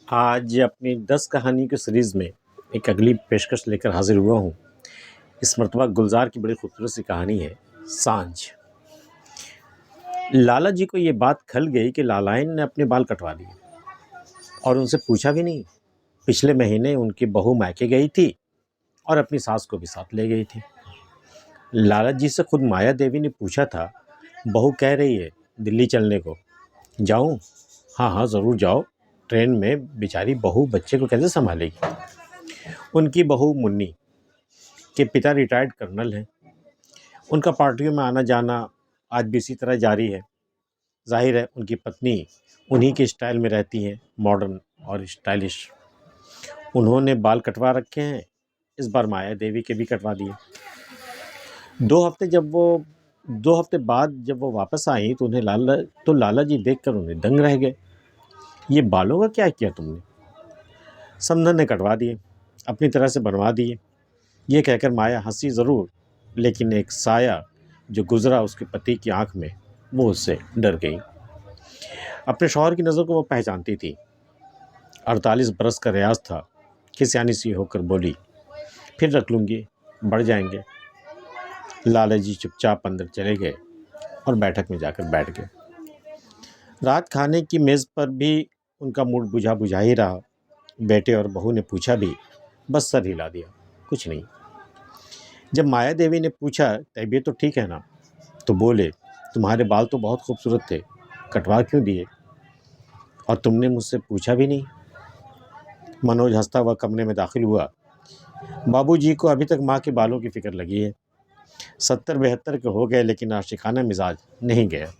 आज अपनी 10 कहानी की सीरीज़ में एक अगली पेशकश लेकर हाजिर हुआ हूँ। इस मर्तबा गुलज़ार की बड़ी खूबसूरत सी कहानी है, सांझ। लाला जी को ये बात खल गई कि लालाइन ने अपने बाल कटवा लिए और उनसे पूछा भी नहीं। पिछले महीने उनकी बहू मायके गई थी और अपनी सास को भी साथ ले गई थी। लाला जी से खुद माया देवी ने पूछा था, बहू कह रही है दिल्ली चलने को, जाऊँ? हाँ हाँ ज़रूर जाओ, ट्रेन में बेचारी बहू बच्चे को कैसे संभालेगी। उनकी बहू मुन्नी के पिता रिटायर्ड कर्नल हैं। उनका पार्टियों में आना जाना आज भी इसी तरह जारी है। जाहिर है उनकी पत्नी उन्हीं के स्टाइल में रहती हैं, मॉडर्न और स्टाइलिश। उन्होंने बाल कटवा रखे हैं, इस बार माया देवी के भी कटवा दिए। 2 हफ्ते बाद जब वो वापस आई तो लाला जी देखकर उन्हें दंग रह गए। ये बालों का क्या किया तुमने? समधन ने कटवा दिए, अपनी तरह से बनवा दिए। ये कहकर माया हंसी ज़रूर, लेकिन एक साया जो गुजरा उसके पति की आंख में, वो उससे डर गई। अपने शौहर की नज़र को वो पहचानती थी। 48 बरस का रियाज था। खिसियानी सी होकर बोली, फिर रख लूँगी, बढ़ जाएंगे। लाला जी चुपचाप अंदर चले गए और बैठक में जाकर बैठ गए। रात खाने की मेज़ पर भी उनका मूड बुझा बुझा ही रहा। बेटे और बहू ने पूछा भी, बस सर हिला दिया, कुछ नहीं। जब माया देवी ने पूछा, तबीयत तो ठीक है ना? तो बोले, तुम्हारे बाल तो बहुत खूबसूरत थे, कटवा क्यों दिए? और तुमने मुझसे पूछा भी नहीं। मनोज हंसता हुआ कमरे में दाखिल हुआ। बाबूजी को अभी तक माँ के बालों की फिक्र लगी है। 70-72 के हो गए, लेकिन आशिकाना मिजाज नहीं गया।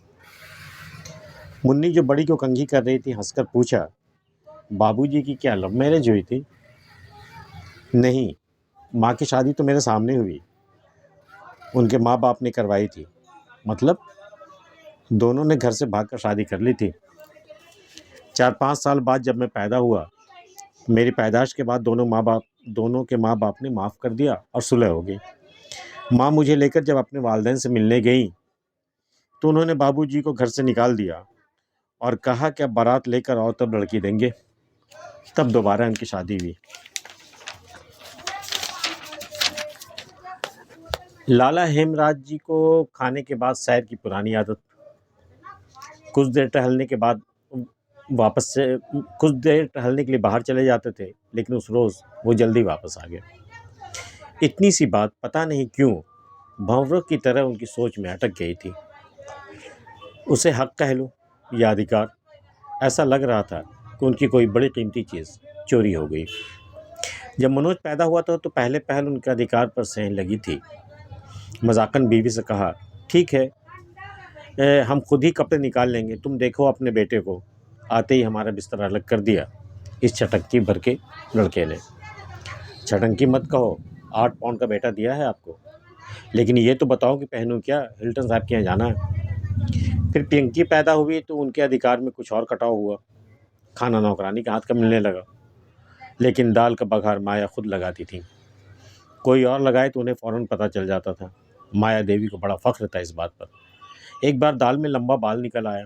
मुन्नी जो बड़ी को कंघी कर रही थी हंसकर पूछा, बाबूजी की क्या लव मैरिज हुई थी? नहीं, माँ की शादी तो मेरे सामने हुई, उनके माँ बाप ने करवाई थी। मतलब? दोनों ने घर से भागकर शादी कर ली थी। 4-5 साल बाद जब मैं पैदा हुआ, मेरी पैदाइश के बाद दोनों के माँ बाप ने माफ़ कर दिया और सुलह हो गई। माँ मुझे लेकर जब अपने वालिदैन से मिलने गई तो उन्होंने बाबूजी को घर से निकाल दिया और कहा कि अब बारात लेकर आओ तब लड़की देंगे। तब दोबारा उनकी शादी हुई। लाला हेमराज जी को खाने के बाद सैर की पुरानी आदत। कुछ देर टहलने के लिए बाहर चले जाते थे, लेकिन उस रोज़ वो जल्दी वापस आ गए। इतनी सी बात पता नहीं क्यों भंवरों की तरह उनकी सोच में अटक गई थी। उसे हक कह लो या अधिकार, ऐसा लग रहा था कि उनकी कोई बड़ी कीमती चीज़ चोरी हो गई। जब मनोज पैदा हुआ था तो पहले पहल उनके अधिकार पर सहन लगी थी। मजाकन बीवी से कहा, ठीक है, हम खुद ही कपड़े निकाल लेंगे, तुम देखो अपने बेटे को। आते ही हमारा बिस्तर अलग कर दिया इस छटंकी भर के लड़के ने। छटंकी मत कहो, 8 पाउंड का बेटा दिया है आपको, लेकिन ये तो बताओ कि पहनूं क्या? हिल्टन साहब के यहाँ जाना है। फिर पिंकी पैदा हुई तो उनके अधिकार में कुछ और कटाव हुआ। खाना नौकरानी के हाथ का मिलने लगा, लेकिन दाल का बघार माया खुद लगाती थी। कोई और लगाए तो उन्हें फ़ौरन पता चल जाता था। माया देवी को बड़ा फ़ख्र था इस बात पर। एक बार दाल में लंबा बाल निकल आया।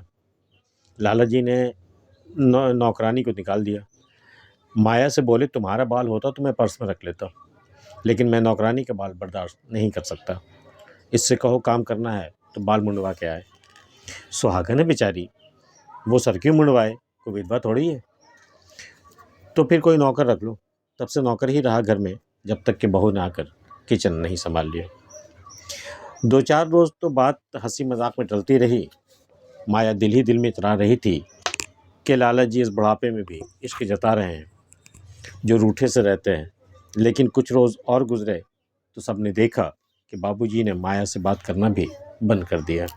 लाला जी ने नौकरानी को निकाल दिया। माया से बोले, तुम्हारा बाल होता तो मैं पर्स में रख लेता, लेकिन मैं नौकरानी के बाल बर्दाश्त नहीं कर सकता। इससे कहो काम करना है तो बाल मुंडवा के आए। सुहागन है बेचारी, वो सर क्यों मुंडवाए? कोई विधवा थोड़ी है। तो फिर कोई नौकर रख लो। तब से नौकर ही रहा घर में, जब तक कि बहू ने आकर किचन नहीं संभाल लिया। 2-4 रोज़ तो बात हंसी मजाक में टलती रही। माया दिल ही दिल में इतरा रही थी कि लाला जी इस बुढ़ापे में भी इश्क जता रहे हैं, जो रूठे से रहते हैं। लेकिन कुछ रोज़ और गुजरे तो सबने देखा कि बाबूजी ने माया से बात करना भी बंद कर दिया।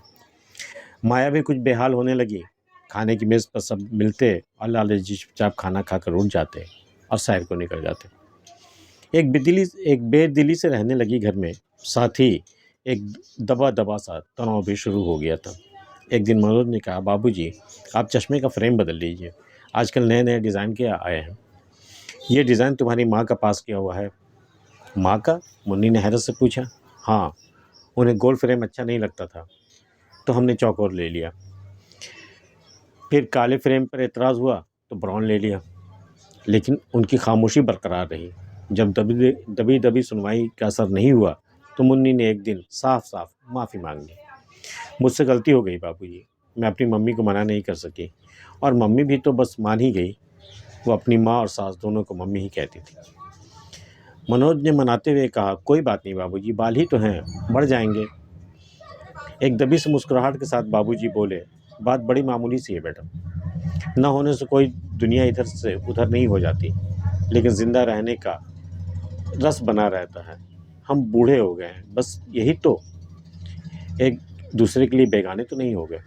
माया भी कुछ बेहाल होने लगी। खाने की मेज़ पर सब मिलते और लाला जी चुपचाप खाना खाकर उठ जाते और सैर को निकल जाते। एक बेदिली से रहने लगी घर में। साथ ही एक दबा दबा सा तनाव भी शुरू हो गया था। एक दिन मनोज ने कहा, बाबूजी आप चश्मे का फ्रेम बदल लीजिए, आजकल नए नए डिज़ाइन के आए हैं। ये डिज़ाइन तुम्हारी माँ का पास किया हुआ है। माँ का? मुन्नी ने हैरत से पूछा। हाँ, उन्हें गोल फ्रेम अच्छा नहीं लगता था, तो हमने चौकोर ले लिया। फिर काले फ्रेम पर एतराज़ हुआ तो ब्राउन ले लिया। लेकिन उनकी खामोशी बरकरार रही। जब दबी दबी सुनवाई का असर नहीं हुआ तो मुन्नी ने एक दिन साफ साफ माफ़ी मांग ली। मुझसे गलती हो गई बाबूजी, मैं अपनी मम्मी को मना नहीं कर सकी, और मम्मी भी तो बस मान ही गई। वो अपनी माँ और सास दोनों को मम्मी ही कहती थी। मनोज ने मनाते हुए कहा, कोई बात नहीं बाबूजी, बाल ही तो हैं, बढ़ जाएंगे। एक दबी से मुस्कुराहट के साथ बाबूजी बोले, बात बड़ी मामूली सी है बेटा, न होने से कोई दुनिया इधर से उधर नहीं हो जाती, लेकिन ज़िंदा रहने का रस बना रहता है। हम बूढ़े हो गए हैं, बस यही तो, एक दूसरे के लिए बेगाने तो नहीं हो गए।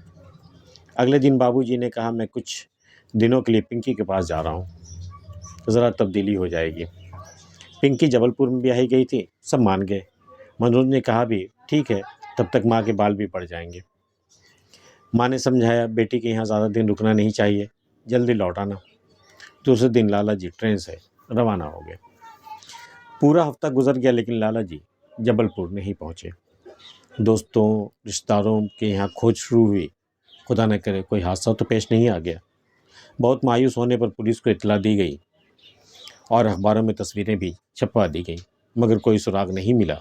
अगले दिन बाबूजी ने कहा, मैं कुछ दिनों के लिए पिंकी के पास जा रहा हूँ, ज़रा तब्दीली हो जाएगी। पिंकी जबलपुर में ब्याही गई थी, सब मान गए। मनोज ने कहा भी, ठीक है, तब तक माँ के बाल भी पड़ जाएंगे। माँ ने समझाया, बेटी के यहाँ ज़्यादा दिन रुकना नहीं चाहिए, जल्दी लौट आना। दूसरे दिन लाला जी ट्रेन से रवाना हो गए। पूरा हफ्ता गुजर गया, लेकिन लाला जी जबलपुर नहीं पहुँचे। दोस्तों रिश्तेदारों के यहाँ खोज शुरू हुई। खुदा न करे कोई हादसा तो पेश नहीं आ गया। बहुत मायूस होने पर पुलिस को इत्तला दी गई और अखबारों में तस्वीरें भी छपवा दी गई, मगर कोई सुराग नहीं मिला।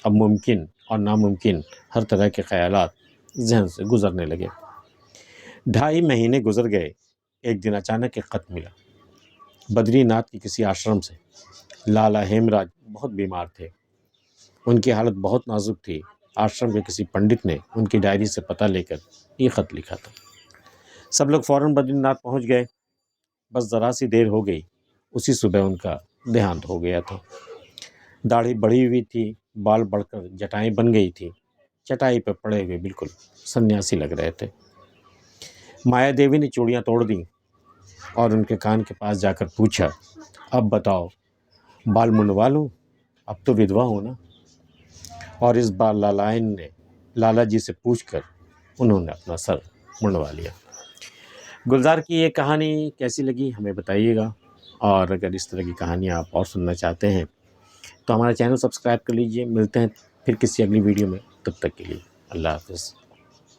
अब मुमकिन और नामुमकिन हर तरह के ख्यालात जहन से गुजरने लगे। 2.5 महीने गुजर गए। एक दिन अचानक एक ख़त मिला, बद्रीनाथ के किसी आश्रम से। लाला हेमराज बहुत बीमार थे, उनकी हालत बहुत नाजुक थी। आश्रम के किसी पंडित ने उनकी डायरी से पता लेकर ये ख़त लिखा था। सब लोग फ़ौरन बद्रीनाथ पहुंच गए। बस ज़रा सी देर हो गई, उसी सुबह उनका देहांत हो गया था। दाढ़ी बढ़ी हुई थी, बाल बढ़कर जटाएं बन गई थी, चटाई पर पड़े हुए बिल्कुल सन्यासी लग रहे थे। माया देवी ने चूड़ियाँ तोड़ दी और उनके कान के पास जाकर पूछा, अब बताओ, बाल मुंडवा लूँ? अब तो विधवा हो ना। और इस बार लालायन ने लाला जी से पूछकर उन्होंने अपना सर मुंडवा लिया। गुलजार की ये कहानी कैसी लगी हमें बताइएगा, और अगर इस तरह की कहानियाँ आप और सुनना चाहते हैं तो हमारा चैनल सब्सक्राइब कर लीजिए। मिलते हैं फिर किसी अगली वीडियो में, तब तक के लिए अल्लाह हाफ़िज़।